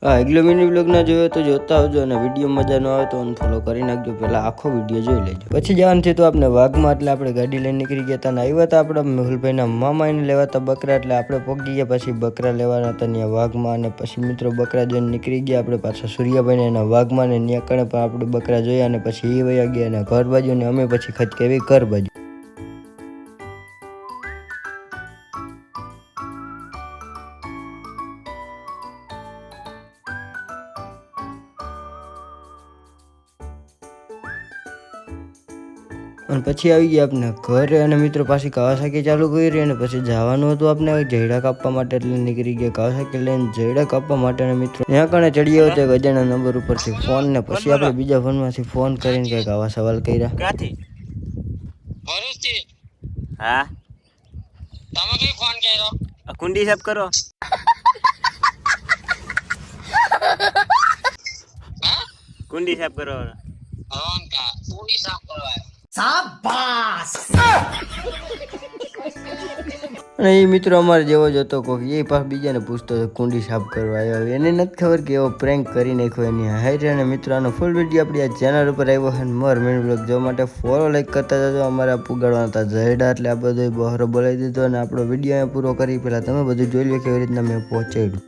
હા, એકલો mini blog ના જોયો તો જોતા આવજો, અને વિડીયો મજા ન આવે તો અનફોલો કરી નાખજો. પહેલાં આખો વિડીયો જોઈ લેજો. પછી જવાનું છે તો આપણે વાઘમાં, એટલે આપણે ગાડી લઈને નીકળી ગયા હતા. અને આવ્યા હતા આપણા મેહુલભાઈના મામા એને લેવા હતા બકરા, એટલે આપણે પહોંચી ગયા પછી બકરા લેવાના હતા ત્યાં વાઘમાં. અને પછી મિત્રો બકરા જોઈને નીકળી ગયા આપણે પાછા સૂર્યાભાઈને એના વાઘમાં, ને ત્યાં કણે પણ આપણે બકરા જોયા. અને પછી એ વયા ગયા અને ઘર બાજુ, ને અમે પછી ખચકેવી ઘર બાજુ. અને પછી આવી ગયા આપણે ઘરે, અને મિત્રો પાછી કાવાસાકી ચાલુ કરી. અને પછી જવાનું હતું આપણે જયડા કાપવા માટે, એટલે નીકળી ગયા કાવાસાકી લઈને જયડા કાપવા માટે. અને મિત્રો ત્યાં કણે ચડી આવ્યો હતો ગજાના નંબર ઉપરથી ફોન, ને પછી આપણે બીજા ફોનમાંથી ફોન કરીને કંઈક આવા સવાલ કર્યા. ક્યાંથી? હા, તમે કઈ ફોન કર્યો? કુંડી સાફ કરો. કુંડી સાફ કરો. કુંડી સાફ કરવા. શાબાશ. અને એ મિત્રો અમારે જેવો જ હતો કોક, એ પાછ બીજાને પૂછતો હતો કુંડી સાફ કરવા આવ્યો. એને નથી ખબર કે એવો પ્રેન્ક કરી નાખ્યો એની હાઈટ. અને મિત્રો આનો ફૂલ વિડીયો આપણી આ ચેનલ ઉપર આવ્યો છે. મોર મિની બ્લોગ જોવા માટે ફોલો લાઈક કરતા જજો. અમારે પુગાડવાના હતા જયડા, એટલે આ બધો બહારો બોલાવી દીધો. અને આપણો વિડીયો પૂરો કરી પહેલાં તમે બધું જોઈ લો કેવી રીતના મેં પહોંચાડ્યું.